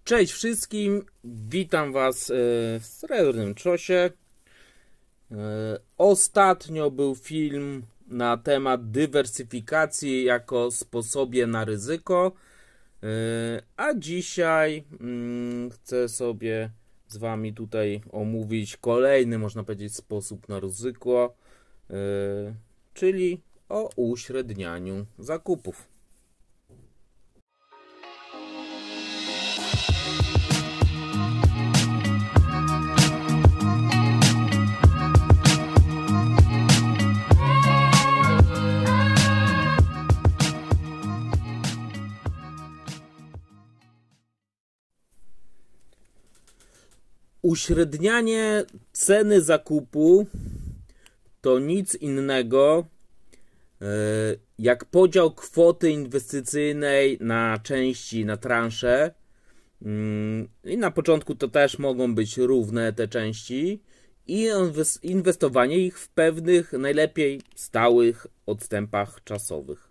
Cześć wszystkim, witam Was w Srebrnym Czosie. Ostatnio był film na temat dywersyfikacji jako sposobie na ryzyko, a dzisiaj chcę sobie z Wami tutaj omówić kolejny, można powiedzieć, sposób na ryzyko, czyli o uśrednianiu zakupów. Uśrednianie ceny zakupu to nic innego jak podział kwoty inwestycyjnej na części, na transze. I na początku to też mogą być równe te części i inwestowanie ich w pewnych, najlepiej stałych odstępach czasowych.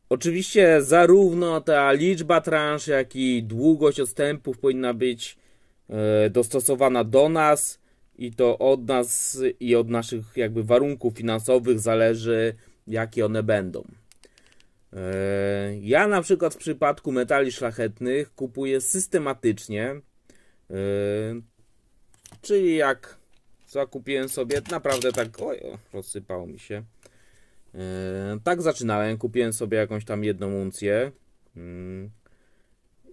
Oczywiście zarówno ta liczba transz, jak i długość odstępów powinna być dostosowana do nas i to od nas i od naszych jakby warunków finansowych zależy, jakie one będą. Ja na przykład w przypadku metali szlachetnych kupuję systematycznie, czyli jak zakupiłem sobie naprawdę tak, rozsypało mi się, tak zaczynałem, kupiłem sobie jakąś tam jedną uncję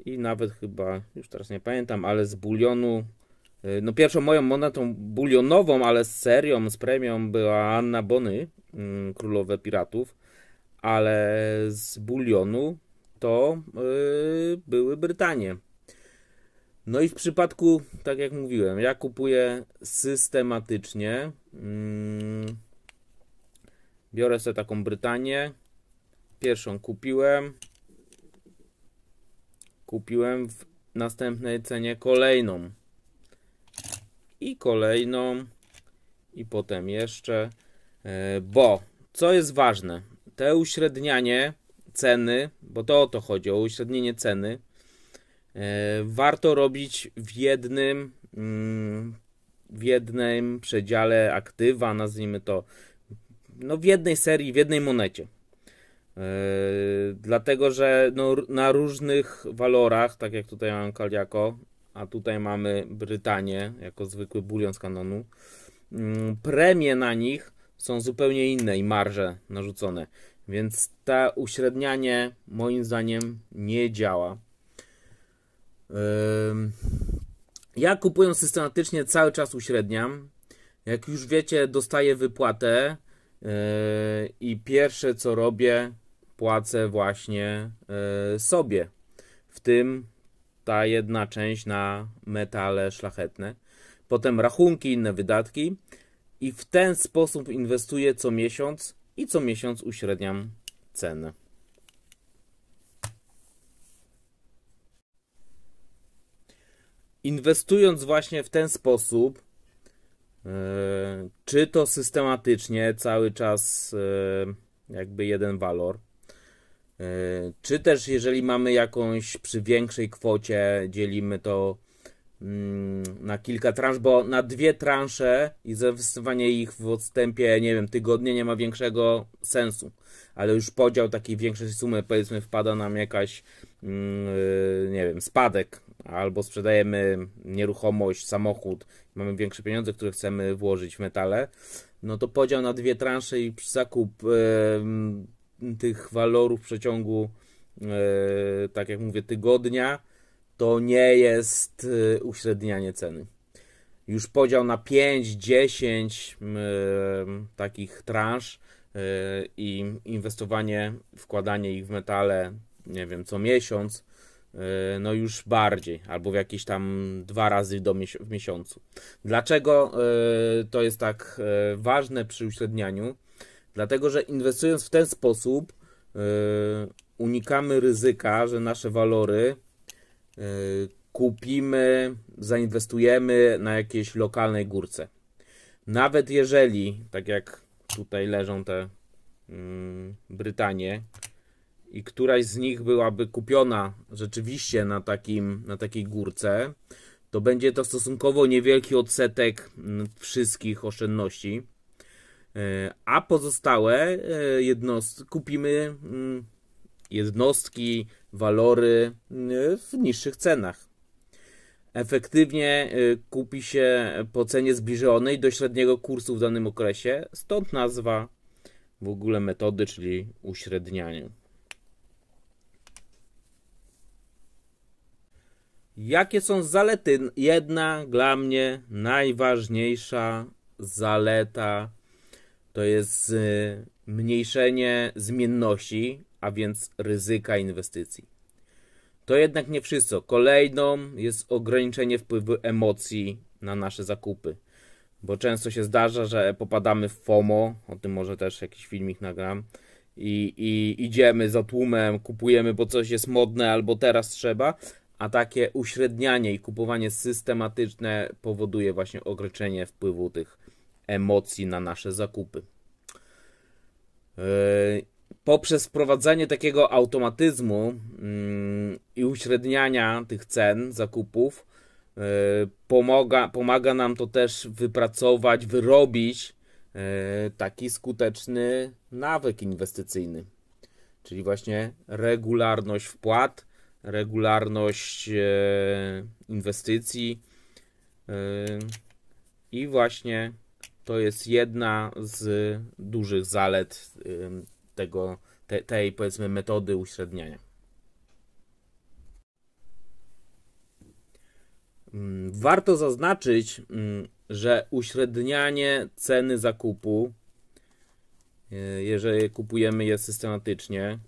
i nawet chyba, już teraz nie pamiętam, ale z bulionu, no pierwszą moją monetą bulionową, ale z serią, z premią była Anna Bony, Królowe Piratów, ale z bulionu to były Brytanie. No i w przypadku, tak jak mówiłem, ja kupuję systematycznie, biorę sobie taką Brytanię, pierwszą kupiłem w następnej cenie kolejną i kolejną i potem jeszcze, bo co jest ważne, te uśrednianie ceny, bo to o to chodzi, o uśrednienie ceny, warto robić w jednym przedziale aktywa, nazwijmy to, no w jednej serii, w jednej monecie. Dlatego, że no, na różnych walorach, tak jak tutaj mam Kaliako, a tutaj mamy Brytanię jako zwykły bulion z kanonu, premie na nich są zupełnie inne i marże narzucone, więc to uśrednianie moim zdaniem nie działa. Ja kupując systematycznie cały czas uśredniam. Jak już wiecie, dostaję wypłatę i pierwsze co robię, płacę właśnie sobie, w tym ta jedna część na metale szlachetne, potem rachunki, inne wydatki i w ten sposób inwestuję co miesiąc i co miesiąc uśredniam cenę. Inwestując właśnie w ten sposób, czy to systematycznie cały czas jakby jeden walor, czy też jeżeli mamy jakąś przy większej kwocie, dzielimy to na kilka transz, bo na dwie transze i zainwestowanie ich w odstępie, nie wiem, tygodnia nie ma większego sensu, ale już podział takiej większej sumy, powiedzmy wpada nam jakaś, nie wiem, spadek, albo sprzedajemy nieruchomość, samochód, mamy większe pieniądze, które chcemy włożyć w metale, no to podział na dwie transze i zakup tych walorów w przeciągu, tak jak mówię, tygodnia, to nie jest uśrednianie ceny. Już podział na 5-10 takich transz i inwestowanie, wkładanie ich w metale, nie wiem, co miesiąc, no już bardziej, albo w jakieś tam 2 razy w miesiącu. Dlaczego to jest tak ważne przy uśrednianiu? Dlatego, że inwestując w ten sposób unikamy ryzyka, że nasze walory kupimy, zainwestujemy na jakiejś lokalnej górce. Nawet jeżeli, tak jak tutaj leżą te Brytanie i któraś z nich byłaby kupiona rzeczywiście na takiej górce, to będzie to stosunkowo niewielki odsetek wszystkich oszczędności, a pozostałe kupimy jednostki, walory w niższych cenach. Efektywnie kupi się po cenie zbliżonej do średniego kursu w danym okresie, stąd nazwa w ogóle metody, czyli uśrednianie. Jakie są zalety? Jedna dla mnie najważniejsza zaleta to jest zmniejszenie zmienności, a więc ryzyka inwestycji. To jednak nie wszystko. Kolejną jest ograniczenie wpływu emocji na nasze zakupy. Bo często się zdarza, że popadamy w FOMO, o tym może też jakiś filmik nagram, i idziemy za tłumem, kupujemy, bo coś jest modne albo teraz trzeba, a takie uśrednianie i kupowanie systematyczne powoduje właśnie ograniczenie wpływu tych emocji na nasze zakupy. Poprzez wprowadzenie takiego automatyzmu i uśredniania tych cen zakupów pomaga nam to też wyrobić taki skuteczny nawyk inwestycyjny, czyli właśnie regularność wpłat, regularność inwestycji i właśnie to jest jedna z dużych zalet tej powiedzmy metody uśredniania. Warto zaznaczyć, że uśrednianie ceny zakupu, jeżeli kupujemy je systematycznie,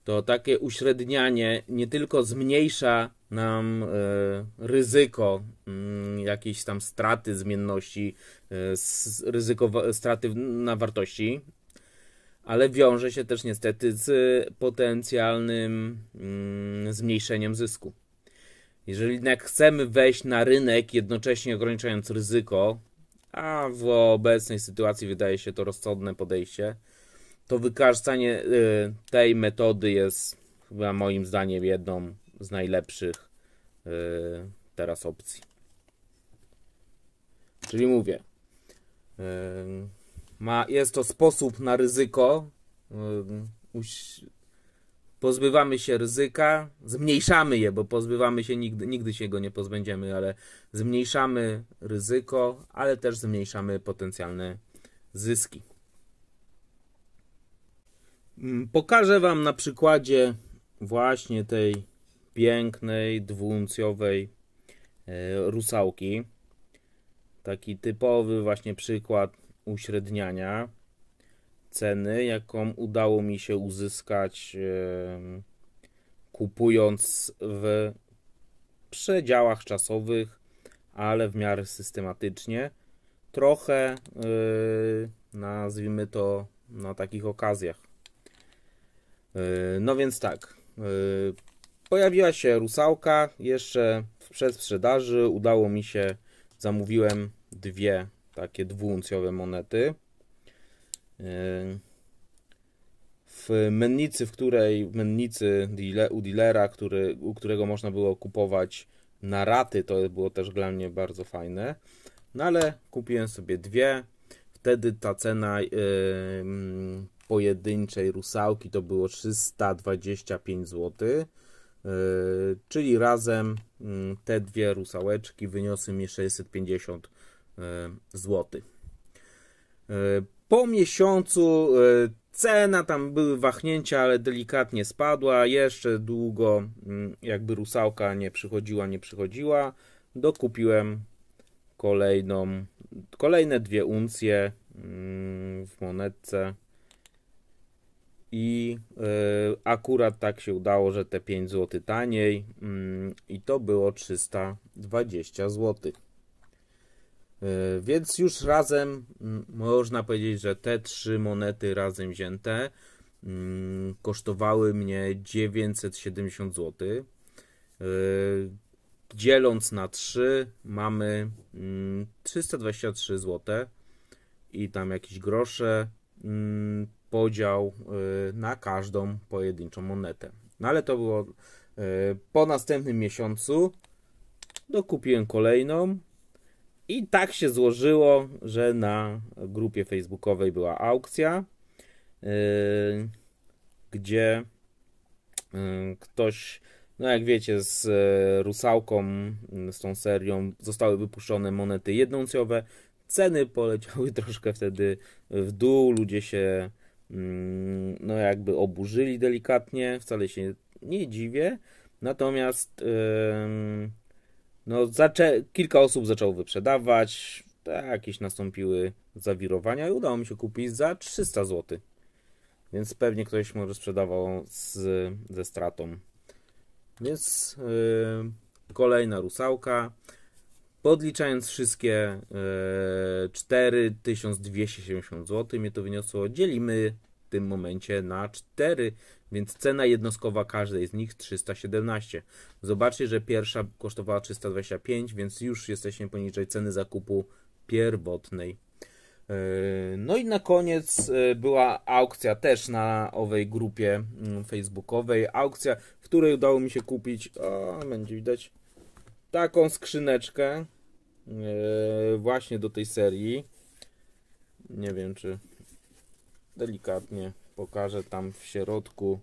to takie uśrednianie nie tylko zmniejsza nam ryzyko jakiejś tam straty zmienności, ryzyko straty na wartości, ale wiąże się też niestety z potencjalnym zmniejszeniem zysku. Jeżeli jednak chcemy wejść na rynek, jednocześnie ograniczając ryzyko, a w obecnej sytuacji wydaje się to rozsądne podejście, to wykorzystanie tej metody jest chyba moim zdaniem jedną z najlepszych teraz opcji. Czyli mówię, jest to sposób na ryzyko, pozbywamy się ryzyka, zmniejszamy je, bo pozbywamy się nigdy się go nie pozbędziemy, ale zmniejszamy ryzyko, ale też zmniejszamy potencjalne zyski. Pokażę Wam na przykładzie właśnie tej pięknej, dwuuncjowej rusałki. Taki typowy właśnie przykład uśredniania ceny, jaką udało mi się uzyskać kupując w przedziałach czasowych, ale w miarę systematycznie. Trochę nazwijmy to na takich okazjach. No więc tak, pojawiła się rusałka, jeszcze w przedsprzedaży udało mi się, zamówiłem dwie takie dwuuncjowe monety. W mennicy, u dealera, u którego można było kupować na raty, to było też dla mnie bardzo fajne. No ale kupiłem sobie dwie. Wtedy ta cena pojedynczej rusałki to było 325 zł. Czyli razem te dwie rusałeczki wyniosły mi 650 zł. Po miesiącu cena tam były wahnięcia, ale delikatnie spadła. Jeszcze długo jakby rusałka nie przychodziła. Dokupiłem kolejne 2 uncje w monetce i akurat tak się udało, że te 5 zł taniej i to było 320 zł. Więc już razem można powiedzieć, że te 3 monety razem wzięte kosztowały mnie 970 zł. Dzieląc na 3 mamy 323 zł i tam jakieś grosze. podział na każdą pojedynczą monetę. No ale to było po następnym miesiącu. Dokupiłem kolejną i tak się złożyło, że na grupie facebookowej była aukcja, gdzie ktoś, no jak wiecie, z Rusałką, z tą serią zostały wypuszczone monety jednouncjowe. Ceny poleciały troszkę wtedy w dół, ludzie się no jakby oburzyli delikatnie, wcale się nie dziwię. Natomiast no, kilka osób zaczęło wyprzedawać, jakieś nastąpiły zawirowania i udało mi się kupić za 300 zł. Więc pewnie ktoś może sprzedawał ze stratą. Więc kolejna Rusałka. Podliczając wszystkie 4270 zł mnie to wyniosło. Dzielimy w tym momencie na 4, więc cena jednostkowa każdej z nich 317. Zobaczcie, że pierwsza kosztowała 325, więc już jesteśmy poniżej ceny zakupu pierwotnej. No i na koniec była aukcja też na owej grupie facebookowej. Aukcja, w której udało mi się kupić, będzie widać, taką skrzyneczkę właśnie do tej serii. Nie wiem, czy delikatnie pokażę. Tam w środku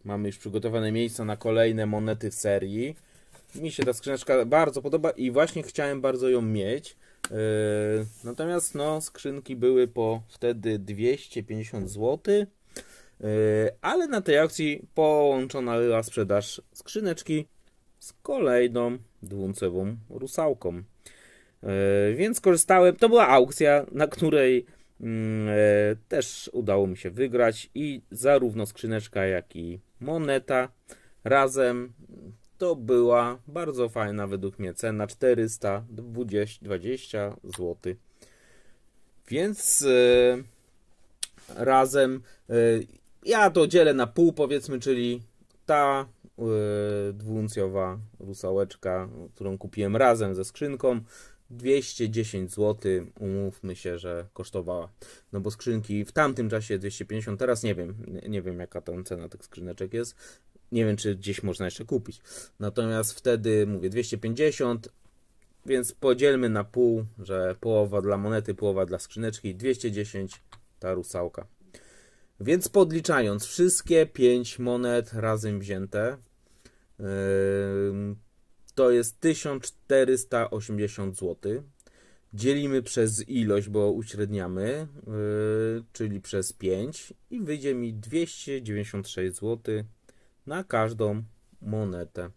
mamy już przygotowane miejsca na kolejne monety w serii. Mi się ta skrzyneczka bardzo podoba i właśnie chciałem bardzo ją mieć. Natomiast no, skrzynki były po wtedy 250 zł, ale na tej aukcji połączona była sprzedaż skrzyneczki z kolejną dwuncową Rusałką. Więc korzystałem. To była aukcja, na której też udało mi się wygrać i zarówno skrzyneczka, jak i moneta razem. To była bardzo fajna według mnie cena, 420 zł. Więc razem ja to dzielę na pół, powiedzmy, czyli ta dwuuncjowa Rusałeczka, którą kupiłem razem ze skrzynką, 210 zł, umówmy się, że kosztowała. No bo skrzynki w tamtym czasie 250, teraz nie wiem jaka tam cena tych skrzyneczek jest. Nie wiem, czy gdzieś można jeszcze kupić. Natomiast wtedy, mówię, 250, więc podzielmy na pół, że połowa dla monety, połowa dla skrzyneczki, 210 ta Rusałka. Więc podliczając wszystkie 5 monet razem wzięte, to jest 1480 zł. Dzielimy przez ilość, bo uśredniamy, czyli przez 5 i wyjdzie mi 296 zł na każdą monetę.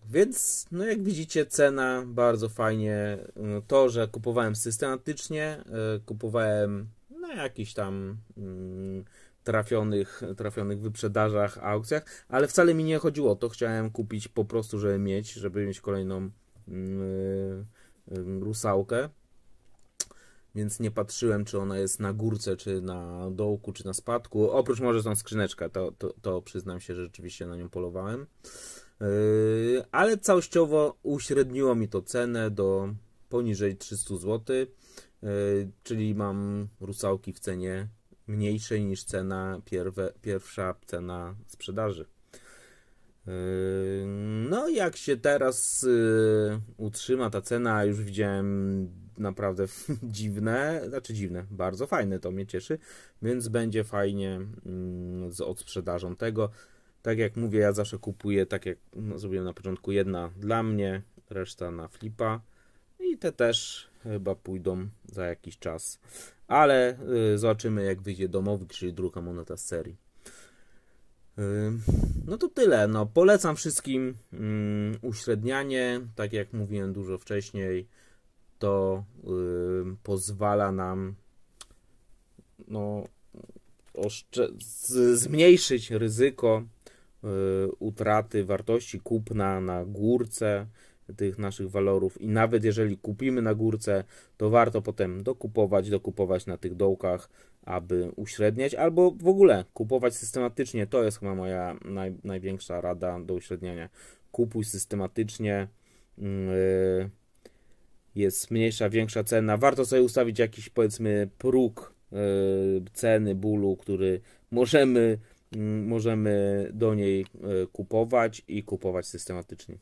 Więc no jak widzicie, cena bardzo fajnie. To, że kupowałem systematycznie, kupowałem na jakichś tam trafionych wyprzedażach, aukcjach, ale wcale mi nie chodziło o to. Chciałem kupić po prostu, żeby mieć kolejną Rusałkę. Więc nie patrzyłem, czy ona jest na górce, czy na dołku, czy na spadku. Oprócz może tą skrzyneczkę, to przyznam się, że rzeczywiście na nią polowałem. Ale całościowo uśredniło mi to cenę do poniżej 300 zł. Czyli mam Rusałki w cenie mniejszej niż pierwsza cena sprzedaży. No jak się teraz utrzyma ta cena, już widziałem naprawdę dziwne, bardzo fajne, to mnie cieszy, więc będzie fajnie z odsprzedażą tego. Tak jak mówię, ja zawsze kupuję, tak jak zrobiłem na początku, jedna dla mnie, reszta na flipa i te też chyba pójdą za jakiś czas, ale zobaczymy, jak wyjdzie domowy, czyli druga moneta z serii. No to tyle. No, polecam wszystkim uśrednianie. Tak jak mówiłem dużo wcześniej, to pozwala nam zmniejszyć ryzyko utraty wartości kupna na górce tych naszych walorów i nawet jeżeli kupimy na górce, to warto potem dokupować na tych dołkach, aby uśredniać, albo w ogóle kupować systematycznie. To jest chyba moja największa rada do uśredniania. Kupuj systematycznie jest mniejsza, większa cena. Warto sobie ustawić jakiś, powiedzmy, próg ceny bólu, który możemy do niej kupować i kupować systematycznie.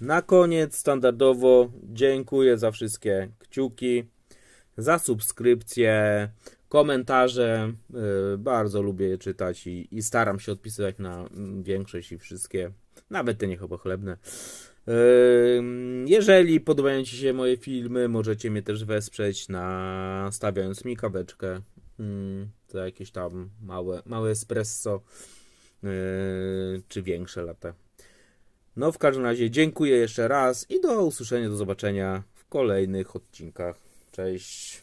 Na koniec standardowo dziękuję za wszystkie kciuki, za subskrypcje, komentarze. Bardzo lubię je czytać i staram się odpisywać na większość i wszystkie, nawet te niechopochlebne. Jeżeli podobają Ci się moje filmy, możecie mnie też wesprzeć stawiając mi kaweczkę za jakieś tam małe espresso czy większe latte. No w każdym razie dziękuję jeszcze raz i do usłyszenia, do zobaczenia w kolejnych odcinkach. Cześć!